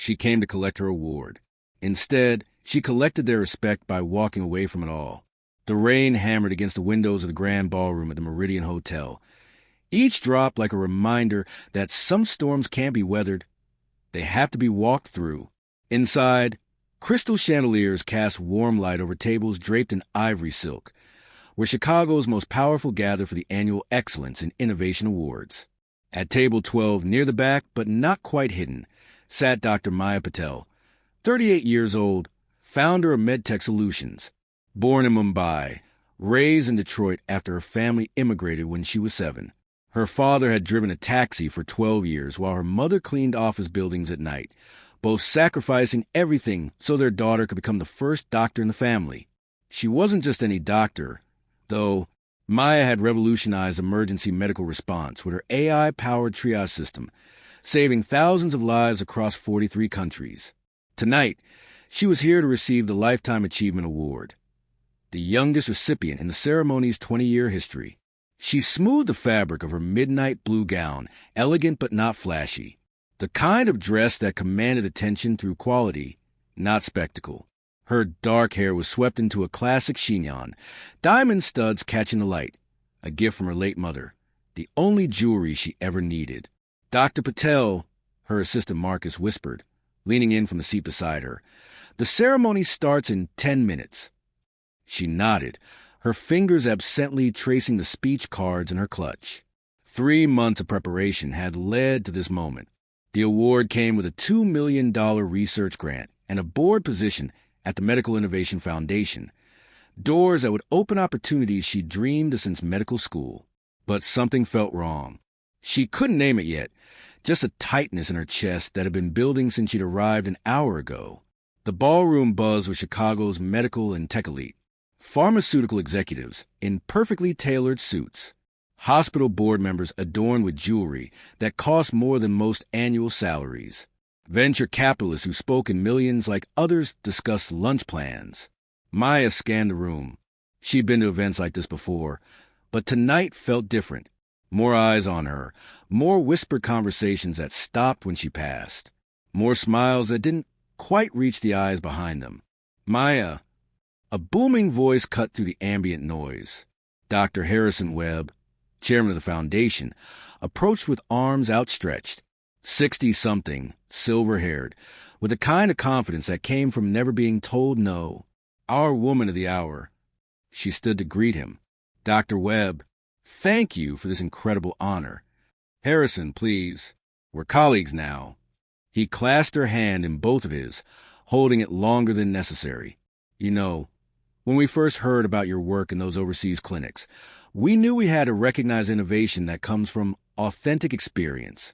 she came to collect her award. Instead, she collected their respect by walking away from it all. The rain hammered against the windows of the grand ballroom at the Meridian Hotel, each drop like a reminder that some storms can't be weathered. They have to be walked through. Inside, crystal chandeliers cast warm light over tables draped in ivory silk, where Chicago's most powerful gather for the annual Excellence in Innovation Awards. At table 12, near the back, but not quite hidden, sat Dr. Maya Patel, 38 years old, founder of MedTech Solutions. Born in Mumbai, raised in Detroit after her family immigrated when she was 7. Her father had driven a taxi for 12 years while her mother cleaned office buildings at night, both sacrificing everything so their daughter could become the first doctor in the family. She wasn't just any doctor, though. Maya had revolutionized emergency medical response with her AI-powered triage system, saving thousands of lives across 43 countries. Tonight, she was here to receive the Lifetime Achievement Award, the youngest recipient in the ceremony's 20-year history. She smoothed the fabric of her midnight blue gown, elegant but not flashy, the kind of dress that commanded attention through quality, not spectacle. Her dark hair was swept into a classic chignon, diamond studs catching the light, a gift from her late mother, the only jewelry she ever needed. Dr. Patel, her assistant Marcus whispered, leaning in from the seat beside her, "The ceremony starts in 10 minutes. She nodded, her fingers absently tracing the speech cards in her clutch. 3 months of preparation had led to this moment. The award came with a $2 million research grant and a board position at the Medical Innovation Foundation, doors that would open opportunities she dreamed of since medical school. But something felt wrong. She couldn't name it yet, just a tightness in her chest that had been building since she'd arrived an hour ago. The ballroom buzzed with Chicago's medical and tech elite. Pharmaceutical executives in perfectly tailored suits. Hospital board members adorned with jewelry that cost more than most annual salaries. Venture capitalists who spoke in millions like others discussed lunch plans. Maya scanned the room. She'd been to events like this before, but tonight felt different. More eyes on her, more whispered conversations that stopped when she passed, more smiles that didn't quite reach the eyes behind them. "Maya," a booming voice cut through the ambient noise. Dr. Harrison Webb, chairman of the foundation, approached with arms outstretched, 60-something, silver-haired, with the kind of confidence that came from never being told no. "Our woman of the hour." She stood to greet him. "Dr. Webb, thank you for this incredible honor." "Harrison, please. We're colleagues now." He clasped her hand in both of his, holding it longer than necessary. "You know, when we first heard about your work in those overseas clinics, we knew we had to recognize innovation that comes from authentic experience."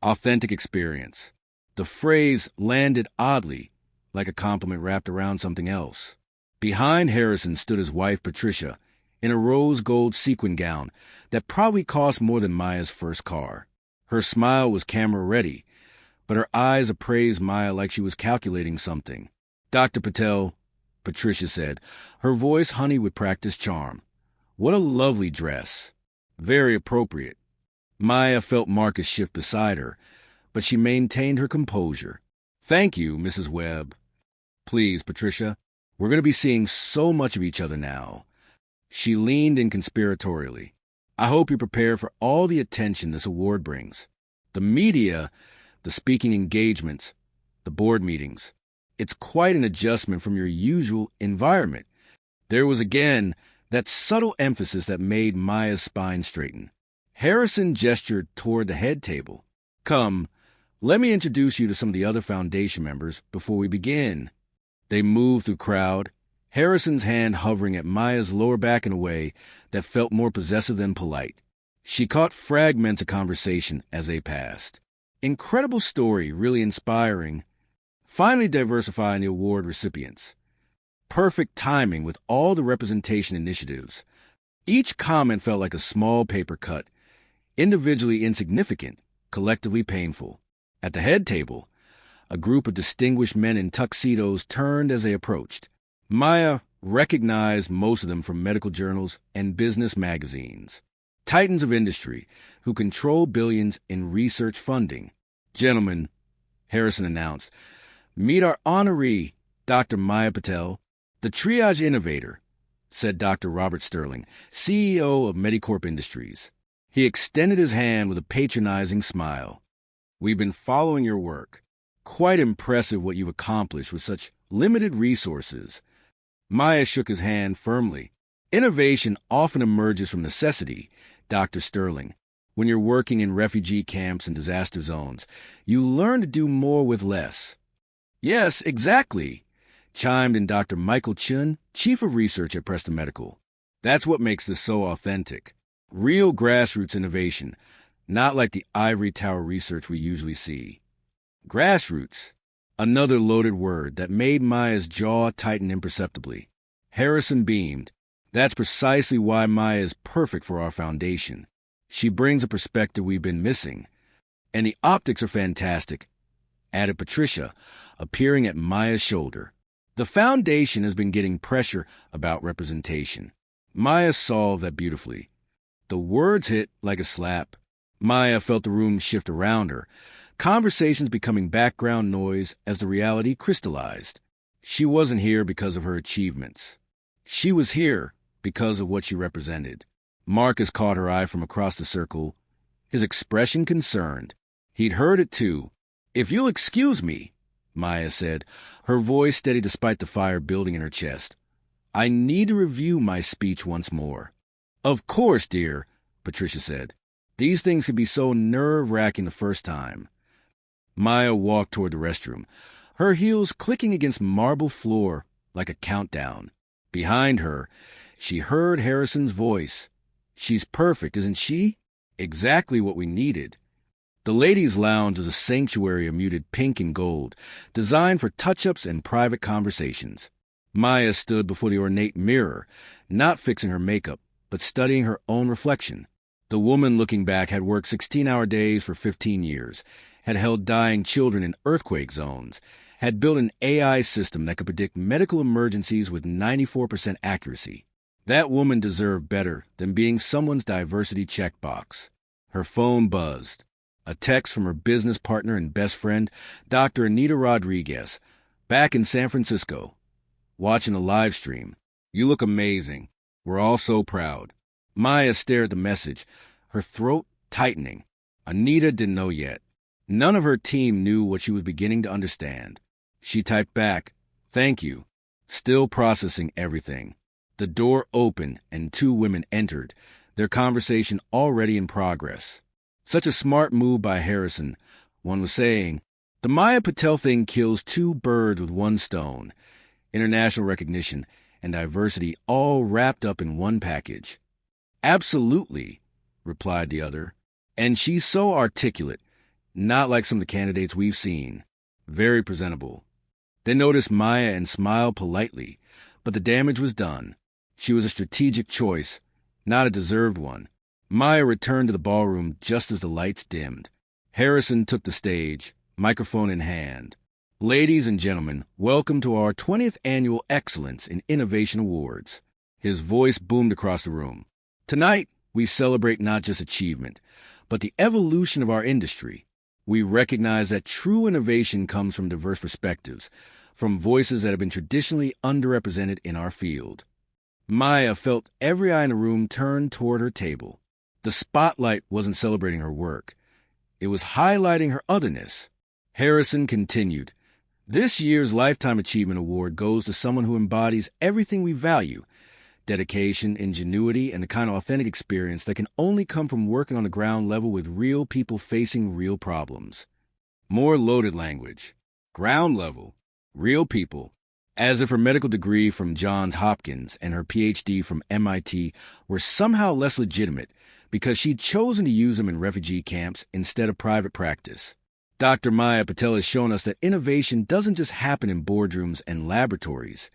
Authentic experience. The phrase landed oddly, like a compliment wrapped around something else. Behind Harrison stood his wife, Patricia, in a rose gold sequin gown that probably cost more than Maya's first car. Her smile was camera-ready, but her eyes appraised Maya like she was calculating something. "Dr. Patel," Patricia said, her voice honeyed with practiced charm. "What a lovely dress. Very appropriate." Maya felt Marcus shift beside her, but she maintained her composure. "Thank you, Mrs. Webb." "Please, Patricia, we're going to be seeing so much of each other now." She leaned in conspiratorially. "I hope you're prepared for all the attention this award brings. The media, the speaking engagements, the board meetings. It's quite an adjustment from your usual environment." There was again that subtle emphasis that made Maya's spine straighten. Harrison gestured toward the head table. "Come, let me introduce you to some of the other foundation members before we begin." They moved through the crowd, Harrison's hand hovering at Maya's lower back in a way that felt more possessive than polite. She caught fragments of conversation as they passed. Incredible story, really inspiring. Finally diversifying the award recipients. Perfect timing with all the representation initiatives. Each comment felt like a small paper cut, individually insignificant, collectively painful. At the head table, a group of distinguished men in tuxedos turned as they approached. Maya recognized most of them from medical journals and business magazines. Titans of industry who control billions in research funding. "Gentlemen, Harrison announced. "Meet our honoree, Dr. Maya Patel, the triage innovator," said Dr. Robert Sterling, CEO of Medicorp Industries. He extended his hand with a patronizing smile. "We've been following your work. Quite impressive what you've accomplished with such limited resources." Maya shook his hand firmly. "Innovation often emerges from necessity, Dr. Sterling. When you're working in refugee camps and disaster zones, you learn to do more with less." "Yes, exactly," chimed in Dr. Michael Chun, Chief of Research at Preston Medical. "That's what makes this so authentic. Real grassroots innovation, not like the ivory tower research we usually see." Grassroots, another loaded word that made Maya's jaw tighten imperceptibly. Harrison beamed. "That's precisely why Maya is perfect for our foundation. She brings a perspective we've been missing. And the optics are fantastic," added Patricia, appearing at Maya's shoulder. "The foundation has been getting pressure about representation." Maya solved that beautifully. The words hit like a slap. Maya felt the room shift around her, conversations becoming background noise as the reality crystallized. She wasn't here because of her achievements. She was here because of what she represented. Marcus caught her eye from across the circle, his expression concerned. He'd heard it too. "If you'll excuse me," Maya said, her voice steady despite the fire building in her chest. "I need to review my speech once more." "Of course, dear," Patricia said. "These things can be so nerve-wracking the first time." Maya walked toward the restroom, her heels clicking against marble floor like a countdown. Behind her, she heard Harrison's voice. "She's perfect, isn't she? Exactly what we needed." The ladies' lounge was a sanctuary of muted pink and gold, designed for touch-ups and private conversations. Maya stood before the ornate mirror, not fixing her makeup, but studying her own reflection. The woman looking back had worked 16-hour days for 15 years, had held dying children in earthquake zones, had built an AI system that could predict medical emergencies with 94% accuracy. That woman deserved better than being someone's diversity checkbox. Her phone buzzed. A text from her business partner and best friend, Dr. Anita Rodriguez, back in San Francisco, watching a live stream. "You look amazing. We're all so proud." Maya stared at the message, her throat tightening. Anita didn't know yet. None of her team knew what she was beginning to understand. She typed back, "Thank you," still processing everything. The door opened and two women entered, their conversation already in progress. "Such a smart move by Harrison," one was saying. "The Maya Patel thing kills two birds with one stone. International recognition and diversity all wrapped up in one package." "Absolutely," replied the other. "And she's so articulate, not like some of the candidates we've seen. Very presentable." They noticed Maya and smiled politely, but the damage was done. She was a strategic choice, not a deserved one. Maya returned to the ballroom just as the lights dimmed. Harrison took the stage, microphone in hand. "Ladies and gentlemen, welcome to our 20th Annual Excellence in Innovation Awards." His voice boomed across the room. "Tonight, we celebrate not just achievement, but the evolution of our industry. We recognize that true innovation comes from diverse perspectives, from voices that have been traditionally underrepresented in our field." Maya felt every eye in the room turn toward her table. The spotlight wasn't celebrating her work. It was highlighting her otherness. Harrison continued, "This year's Lifetime Achievement Award goes to someone who embodies everything we value: dedication, ingenuity, and the kind of authentic experience that can only come from working on the ground level with real people facing real problems." More loaded language. Ground level. Real people. As if her medical degree from Johns Hopkins and her PhD from MIT were somehow less legitimate because she'd chosen to use them in refugee camps instead of private practice. Dr. Maya Patel has shown us that innovation doesn't just happen in boardrooms and laboratories.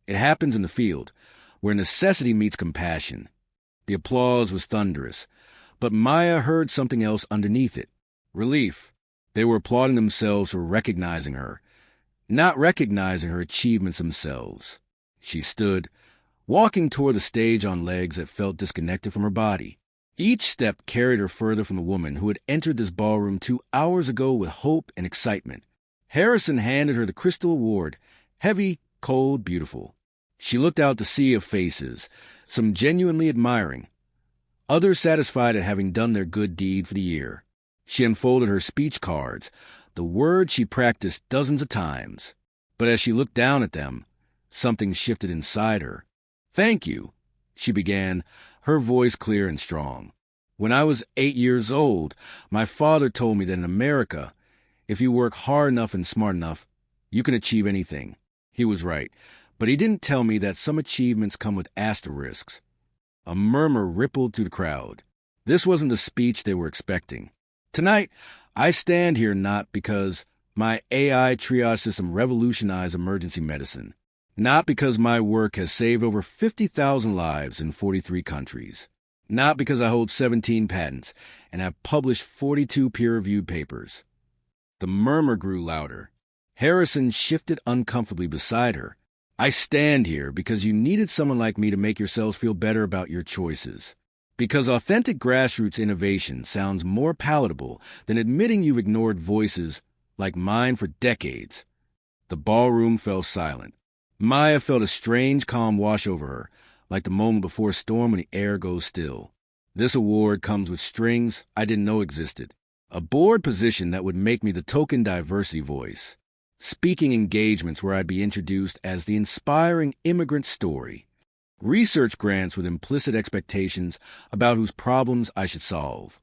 It happens in the field, where necessity meets compassion. The applause was thunderous, but Maya heard something else underneath it. Relief. They were applauding themselves for recognizing her, not recognizing her achievements themselves. She stood, walking toward the stage on legs that felt disconnected from her body. Each step carried her further from the woman who had entered this ballroom 2 hours ago with hope and excitement. Harrison handed her the Crystal Award, heavy, cold, beautiful. She looked out the sea of faces, some genuinely admiring, others satisfied at having done their good deed for the year. She unfolded her speech cards, the words she practiced dozens of times. But as she looked down at them, something shifted inside her. "Thank you," she began, her voice clear and strong. "When I was 8 years old, my father told me that in America, if you work hard enough and smart enough, you can achieve anything." He was right, but he didn't tell me that some achievements come with asterisks. A murmur rippled through the crowd. This wasn't the speech they were expecting. Tonight, I stand here not because my AI triage system revolutionized emergency medicine, not because my work has saved over 50,000 lives in 43 countries, not because I hold 17 patents and have published 42 peer-reviewed papers. The murmur grew louder. Harrison shifted uncomfortably beside her. "I stand here because you needed someone like me to make yourselves feel better about your choices. Because authentic grassroots innovation sounds more palatable than admitting you've ignored voices like mine for decades." The ballroom fell silent. Maya felt a strange calm wash over her, like the moment before a storm when the air goes still. This award comes with strings I didn't know existed. A board position that would make me the token diversity voice. Speaking engagements where I'd be introduced as the inspiring immigrant story. Research grants with implicit expectations about whose problems I should solve.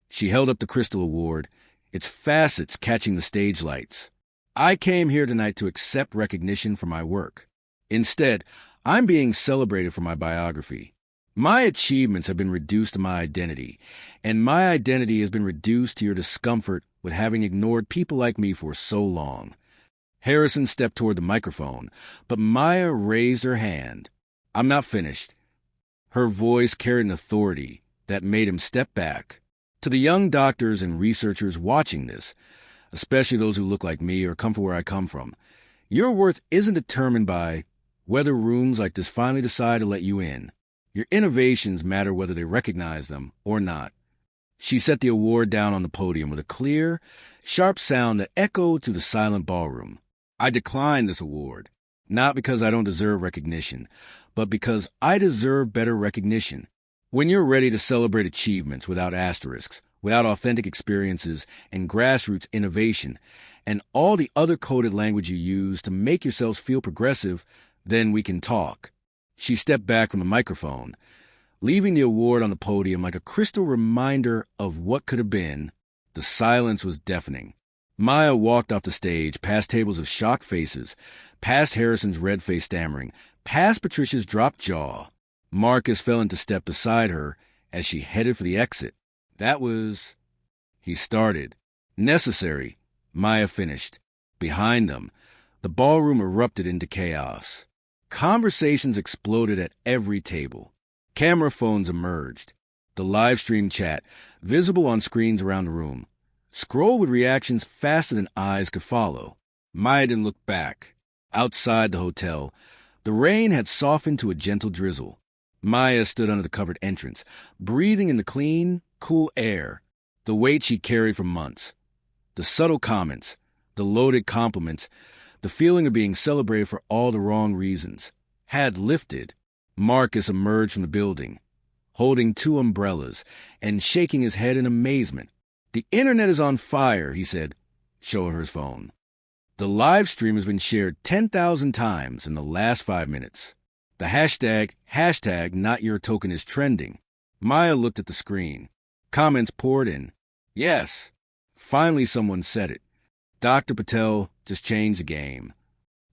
She held up the Crystal Award, its facets catching the stage lights. "I came here tonight to accept recognition for my work. Instead, I'm being celebrated for my biography. My achievements have been reduced to my identity, and my identity has been reduced to your discomfort with having ignored people like me for so long." Harrison stepped toward the microphone, but Maya raised her hand. "I'm not finished." Her voice carried an authority that made him step back. "To the young doctors and researchers watching this, especially those who look like me or come from where I come from, your worth isn't determined by whether rooms like this finally decide to let you in. Your innovations matter whether they recognize them or not." She set the award down on the podium with a clear, sharp sound that echoed through the silent ballroom. "I decline this award, not because I don't deserve recognition, but because I deserve better recognition. When you're ready to celebrate achievements without asterisks, without authentic experiences and grassroots innovation, and all the other coded language you use to make yourselves feel progressive, then we can talk." She stepped back from the microphone, leaving the award on the podium like a crystal reminder of what could have been. The silence was deafening. Maya walked off the stage, past tables of shocked faces, past Harrison's red-faced stammering, past Patricia's dropped jaw. Marcus fell into step beside her as she headed for the exit. "That was—" he started. "Necessary," Maya finished. Behind them, the ballroom erupted into chaos. Conversations exploded at every table. Camera phones emerged. The live stream chat, visible on screens around the room, scrolled with reactions faster than eyes could follow. Maya didn't look back. Outside the hotel, the rain had softened to a gentle drizzle. Maya stood under the covered entrance, breathing in the clean, cool air, the weight she carried for months. The subtle comments, the loaded compliments, the feeling of being celebrated for all the wrong reasons, had lifted. Marcus emerged from the building, holding 2 umbrellas and shaking his head in amazement. "The internet is on fire," he said, showing her his phone. "The live stream has been shared 10,000 times in the last 5 minutes. The hashtag #NotYourToken is trending." Maya looked at the screen. Comments poured in. "Yes." Finally someone said it. "Dr. Patel just changed the game.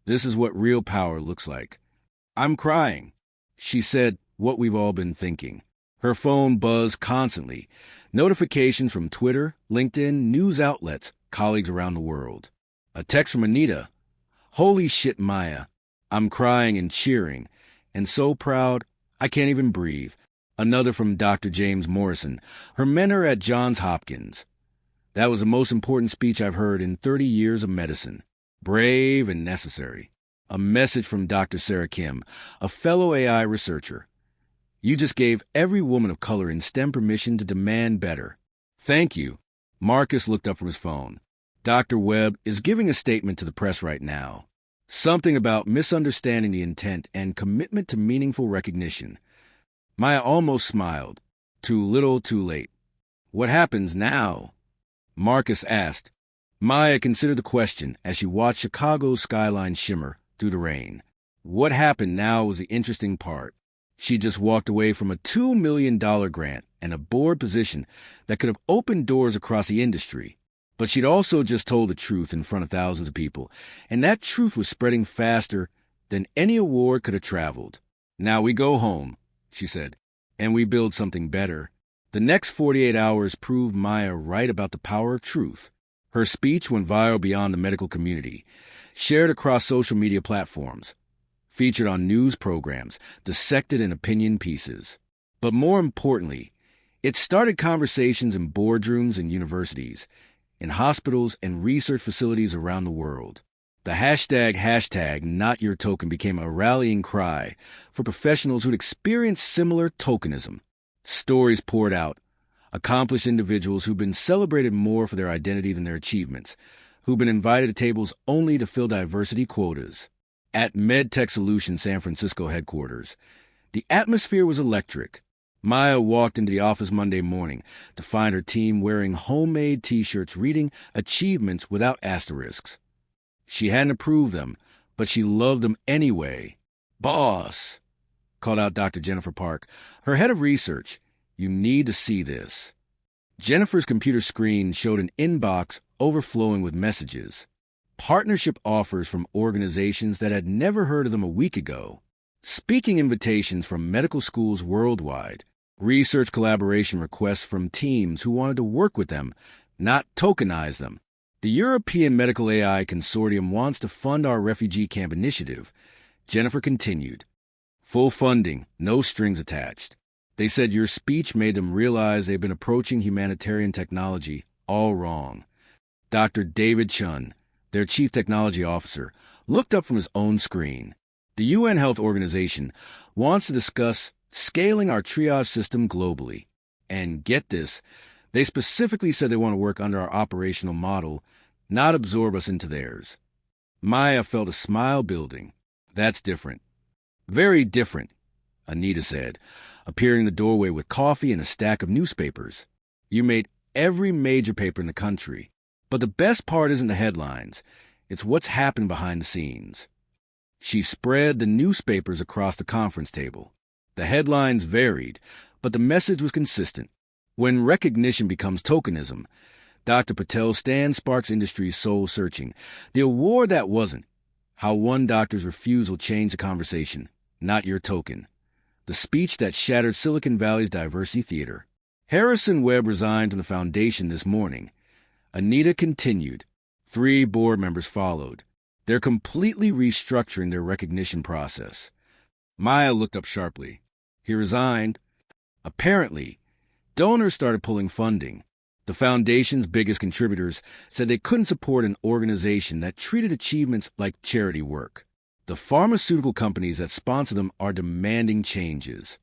This is what real power looks like." "I'm crying." She said what we've all been thinking. Her phone buzzed constantly. Notifications from Twitter, LinkedIn, news outlets, colleagues around the world. A text from Anita. "Holy shit, Maya. I'm crying and cheering, and so proud I can't even breathe." Another from Dr. James Morrison, her mentor at Johns Hopkins. "That was the most important speech I've heard in 30 years of medicine. Brave and necessary." A message from Dr. Sarah Kim, a fellow AI researcher. "You just gave every woman of color in STEM permission to demand better." "Thank you." Marcus looked up from his phone. Dr. Webb is giving a statement to the press right now. Something about misunderstanding the intent and commitment to meaningful recognition. Maya almost smiled. Too little, too late. What happens now? Marcus asked. Maya considered the question as she watched Chicago's skyline shimmer through the rain. What happened now was the interesting part. She just walked away from a $2 million grant and a board position that could have opened doors across the industry. But she'd also just told the truth in front of thousands of people, and that truth was spreading faster than any award could have traveled. Now we go home, she said, and we build something better. The next 48 hours proved Maya right about the power of truth. Her speech went viral beyond the medical community, shared across social media platforms, featured on news programs, dissected in opinion pieces. But more importantly, it started conversations in boardrooms and universities, in hospitals and research facilities around the world. The hashtag #NotYourToken became a rallying cry for professionals who'd experienced similar tokenism. Stories poured out, accomplished individuals who'd been celebrated more for their identity than their achievements, who'd been invited to tables only to fill diversity quotas. At MedTech Solutions San Francisco headquarters, the atmosphere was electric. Maya walked into the office Monday morning to find her team wearing homemade T-shirts reading achievements without asterisks. She hadn't approved them, but she loved them anyway. "Boss," called out Dr. Jennifer Park, her head of research, "you need to see this." Jennifer's computer screen showed an inbox overflowing with messages. Partnership offers from organizations that had never heard of them a week ago. Speaking invitations from medical schools worldwide. Research collaboration requests from teams who wanted to work with them, not tokenize them. The European Medical AI Consortium wants to fund our refugee camp initiative. Jennifer continued. Full funding, no strings attached. They said your speech made them realize they've been approaching humanitarian technology all wrong. Dr. David Chun, their chief technology officer, looked up from his own screen. The UN Health Organization wants to discuss scaling our triage system globally. And get this, they specifically said they want to work under our operational model, not absorb us into theirs. Maya felt a smile building. That's different. Very different, Anita said, appearing in the doorway with coffee and a stack of newspapers. You made every major paper in the country. But the best part isn't the headlines. It's what's happened behind the scenes. She spread the newspapers across the conference table. The headlines varied, but the message was consistent. When recognition becomes tokenism, Dr. Patel stands Sparks Industries' soul searching. The award that wasn't. How one doctor's refusal changed the conversation. Not your token. The speech that shattered Silicon Valley's diversity theater. Harrison Webb resigned from the foundation this morning. Anita continued. 3 board members followed. They're completely restructuring their recognition process. Maya looked up sharply. He resigned. Apparently, donors started pulling funding. The foundation's biggest contributors said they couldn't support an organization that treated achievements like charity work. The pharmaceutical companies that sponsor them are demanding changes.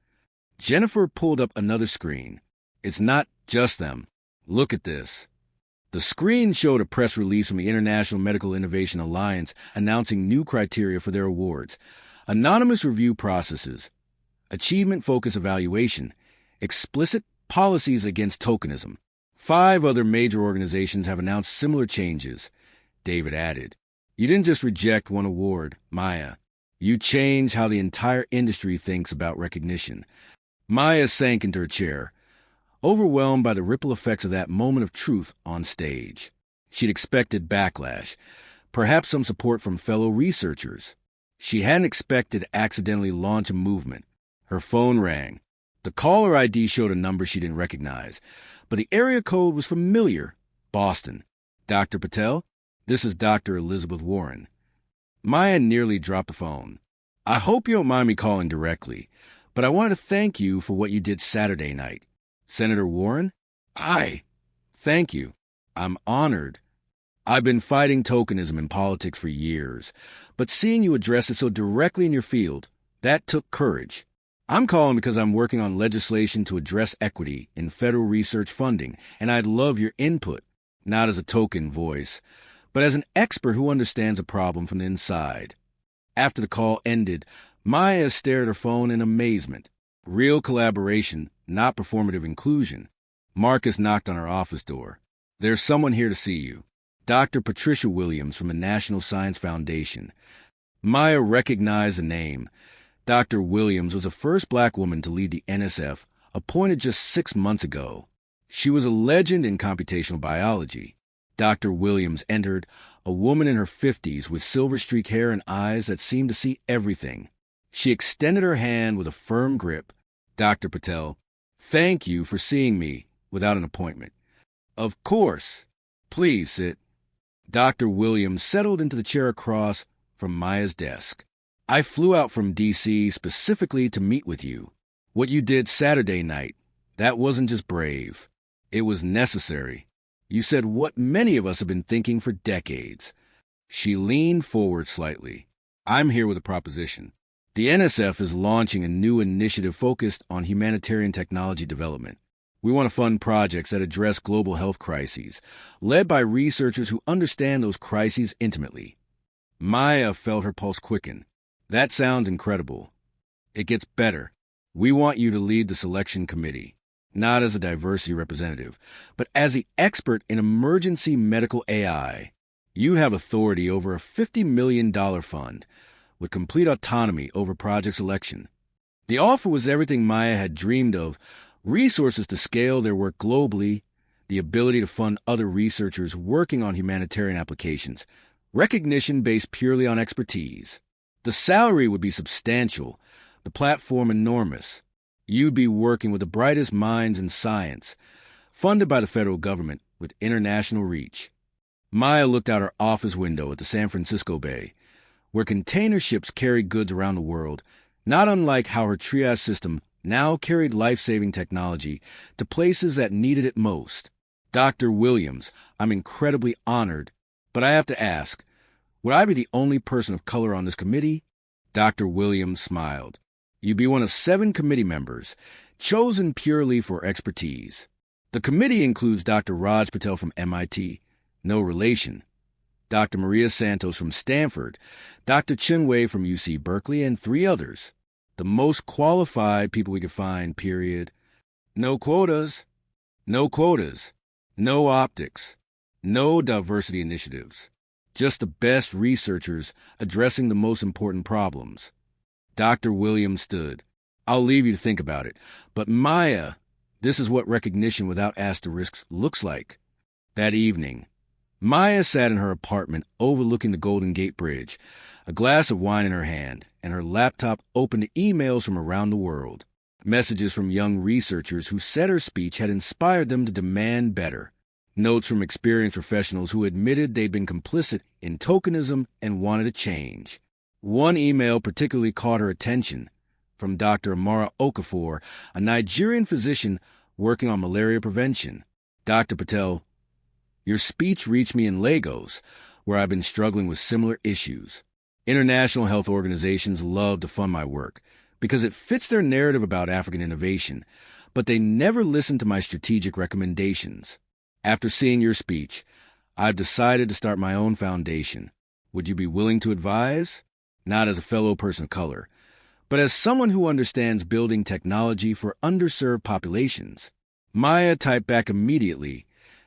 Jennifer pulled up another screen. It's not just them. Look at this. The screen showed a press release from the International Medical Innovation Alliance announcing new criteria for their awards. Anonymous review processes, achievement-focused evaluation, explicit policies against tokenism. 5 other major organizations have announced similar changes. David added, You didn't just reject one award, Maya. You changed how the entire industry thinks about recognition. Maya sank into her chair, overwhelmed by the ripple effects of that moment of truth on stage. She'd expected backlash, perhaps some support from fellow researchers. She hadn't expected to accidentally launch a movement. Her phone rang. The caller ID showed a number she didn't recognize, but the area code was familiar. Boston. Dr. Patel? This is Dr. Elizabeth Warren. Maya nearly dropped the phone. I hope you don't mind me calling directly, but I want to thank you for what you did Saturday night. Senator Warren? Thank you. I'm honored. I've been fighting tokenism in politics for years, but seeing you address it so directly in your field, that took courage. I'm calling because I'm working on legislation to address equity in federal research funding, and I'd love your input. not as a token voice, but as an expert who understands a problem from the inside. After the call ended, Maya stared at her phone in amazement. Real collaboration, not performative inclusion. Marcus knocked on her office door. "There's someone here to see you. Dr. Patricia Williams from the National Science Foundation." Maya recognized the name. Dr. Williams was the first black woman to lead the NSF, appointed just 6 months ago. She was a legend in computational biology. Dr. Williams entered, a woman in her 50s with silver-streaked hair and eyes that seemed to see everything. She extended her hand with a firm grip. "Dr. Patel, thank you for seeing me without an appointment." "Of course. Please sit." Dr. Williams settled into the chair across from Maya's desk. "I flew out from D.C. specifically to meet with you. What you did Saturday night, that wasn't just brave. It was necessary. You said what many of us have been thinking for decades." She leaned forward slightly. "I'm here with a proposition. The NSF is launching a new initiative focused on humanitarian technology development. We want to fund projects that address global health crises, led by researchers who understand those crises intimately." Maya felt her pulse quicken. "That sounds incredible. It gets better. We want you to lead the selection committee, not as a diversity representative, but as the expert in emergency medical AI. You have authority over a $50 million fund, with complete autonomy over project selection." The offer was everything Maya had dreamed of: resources to scale their work globally, the ability to fund other researchers working on humanitarian applications, recognition based purely on expertise. The salary would be substantial, the platform enormous. You'd be working with the brightest minds in science, funded by the federal government with international reach. Maya looked out her office window at the San Francisco Bay, where container ships carried goods around the world, not unlike how her triage system now carried life-saving technology to places that needed it most. "Dr. Williams, I'm incredibly honored, but I have to ask, would I be the only person of color on this committee?" Dr. Williams smiled. "You'd be one of 7 committee members, chosen purely for expertise. The committee includes Dr. Raj Patel from MIT, no relation, Dr. Maria Santos from Stanford, Dr. Chinwei from UC Berkeley, and 3 others. The most qualified people we could find, period. No quotas. No quotas. No optics. No diversity initiatives. Just the best researchers addressing the most important problems." Dr. Williams stood. "I'll leave you to think about it. But Maya, this is what recognition without asterisks looks like." That evening, Maya sat in her apartment overlooking the Golden Gate Bridge, a glass of wine in her hand, and her laptop open to emails from around the world. Messages from young researchers who said her speech had inspired them to demand better. Notes from experienced professionals who admitted they'd been complicit in tokenism and wanted a change. One email particularly caught her attention, from Dr. Amara Okafor, a Nigerian physician working on malaria prevention. "Dr. Patel, your speech reached me in Lagos, where I've been struggling with similar issues. International health organizations love to fund my work because it fits their narrative about African innovation, but they never listen to my strategic recommendations. After seeing your speech, I've decided to start my own foundation. Would you be willing to advise? Not as a fellow person of color, but as someone who understands building technology for underserved populations." Maya typed back immediately,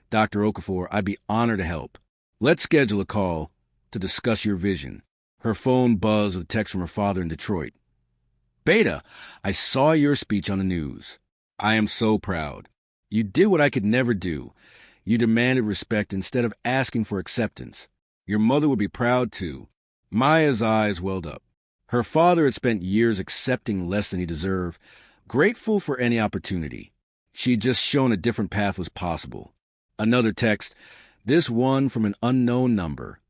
"Dr. Okafor, I'd be honored to help. Let's schedule a call to discuss your vision." Her phone buzzed with a text from her father in Detroit. "Beta, I saw your speech on the news. I am so proud. You did what I could never do. You demanded respect instead of asking for acceptance. Your mother would be proud too." Maya's eyes welled up. Her father had spent years accepting less than he deserved, grateful for any opportunity. She'd just shown a different path was possible. Another text, this one from an unknown number.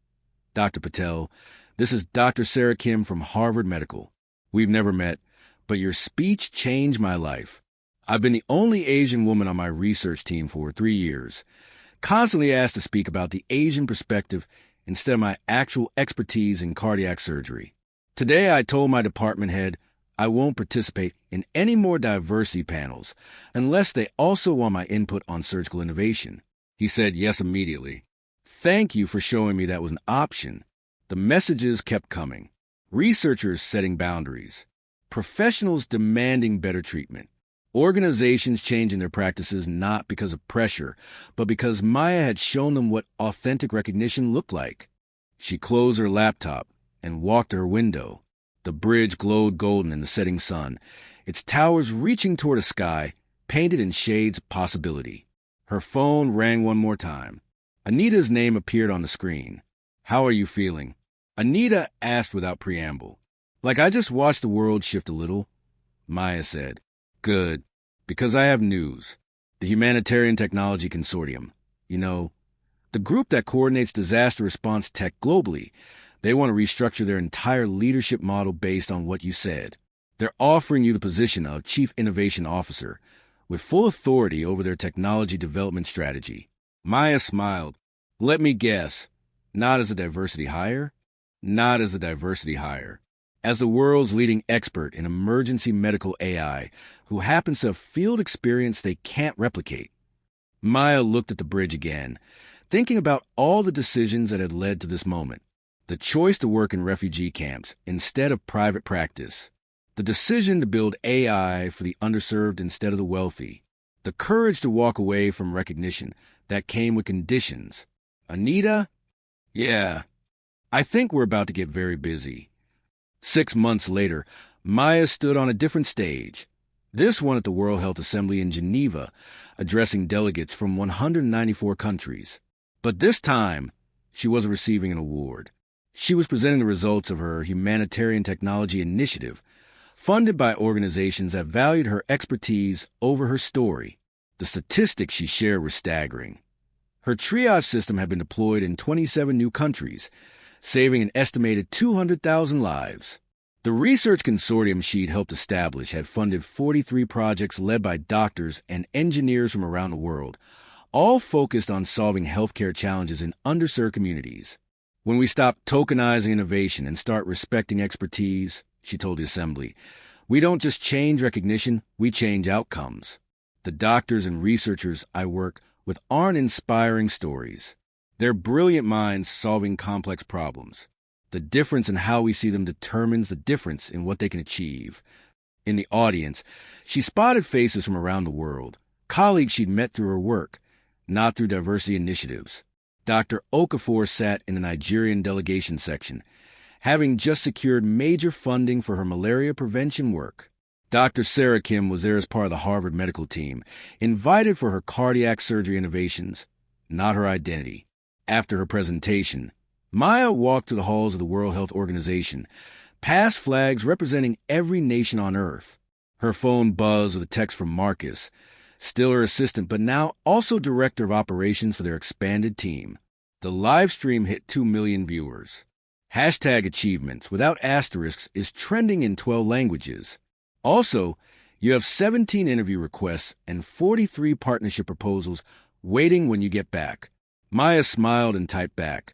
"Dr. Patel, this is Dr. Sarah Kim from Harvard Medical. We've never met, but your speech changed my life. I've been the only Asian woman on my research team for 3 years, constantly asked to speak about the Asian perspective instead of my actual expertise in cardiac surgery. Today I told my department head I won't participate in any more diversity panels unless they also want my input on surgical innovation. He said yes immediately. Thank you for showing me that was an option. The messages kept coming. Researchers setting boundaries. Professionals demanding better treatment. Organizations changing their practices not because of pressure, but because Maya had shown them what authentic recognition looked like. She closed her laptop and walked to her window. The bridge glowed golden in the setting sun, its towers reaching toward a sky painted in shades of possibility. Her phone rang one more time. Anita's name appeared on the screen. "How are you feeling?" Anita asked without preamble. "Like I just watched the world shift a little," Maya said. "Good, because I have news. The Humanitarian Technology Consortium, the group that coordinates disaster response tech globally, they want to restructure their entire leadership model based on what you said. They're offering you the position of Chief Innovation Officer, with full authority over their technology development strategy." Maya smiled. "Let me guess. Not as a diversity hire?" "Not as a diversity hire. As the world's leading expert in emergency medical AI, who happens to have field experience they can't replicate." Maya looked at the bridge again, thinking about all the decisions that had led to this moment. The choice to work in refugee camps instead of private practice. The decision to build AI for the underserved instead of the wealthy. The courage to walk away from recognition that came with conditions. "Anita? Yeah, I think we're about to get very busy." 6 months later, Maya stood on a different stage. This one at the World Health Assembly in Geneva, addressing delegates from 194 countries. But this time, she wasn't receiving an award. She was presenting the results of her Humanitarian Technology Initiative, funded by organizations that valued her expertise over her story. The statistics she shared were staggering. Her triage system had been deployed in 27 new countries, saving an estimated 200,000 lives. The research consortium she'd helped establish had funded 43 projects led by doctors and engineers from around the world, all focused on solving healthcare challenges in underserved communities. "When we stop tokenizing innovation and start respecting expertise," she told the assembly, "we don't just change recognition, we change outcomes." The doctors and researchers I work with aren't inspiring stories. They're brilliant minds solving complex problems. The difference in how we see them determines the difference in what they can achieve. In the audience, she spotted faces from around the world, colleagues she'd met through her work, not through diversity initiatives. Dr. Okafor sat in the Nigerian delegation section, having just secured major funding for her malaria prevention work. Dr. Sarah Kim was there as part of the Harvard medical team, invited for her cardiac surgery innovations, not her identity. After her presentation, Maya walked through the halls of the World Health Organization, past flags representing every nation on Earth. Her phone buzzed with a text from Marcus, still her assistant, but now also director of operations for their expanded team. The live stream hit 2 million viewers. #achievements without asterisks is trending in 12 languages. Also, you have 17 interview requests and 43 partnership proposals waiting when you get back. Maya smiled and typed back.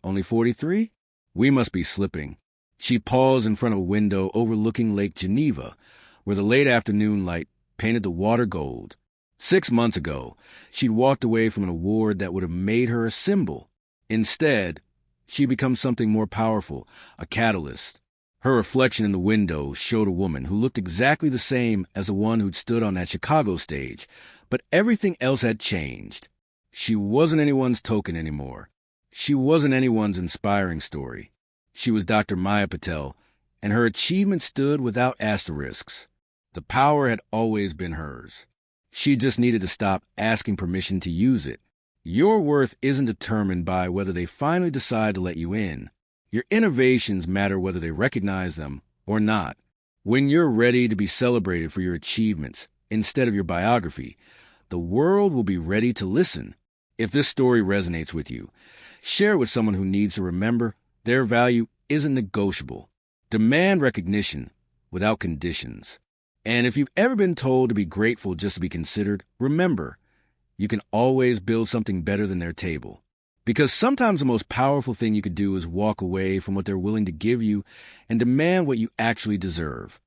"Only 43? We must be slipping." She paused in front of a window overlooking Lake Geneva, where the late afternoon light painted the water gold. 6 months ago, she'd walked away from an award that would have made her a symbol. Instead, she'd become something more powerful, a catalyst. Her reflection in the window showed a woman who looked exactly the same as the one who'd stood on that Chicago stage, but everything else had changed. She wasn't anyone's token anymore. She wasn't anyone's inspiring story. She was Dr. Maya Patel, and her achievement stood without asterisks. The power had always been hers. She just needed to stop asking permission to use it. Your worth isn't determined by whether they finally decide to let you in. Your innovations matter whether they recognize them or not. When you're ready to be celebrated for your achievements instead of your biography, the world will be ready to listen. If this story resonates with you, share it with someone who needs to remember their value isn't negotiable. Demand recognition without conditions. And if you've ever been told to be grateful just to be considered, remember, you can always build something better than their table. Because sometimes the most powerful thing you could do is walk away from what they're willing to give you and demand what you actually deserve.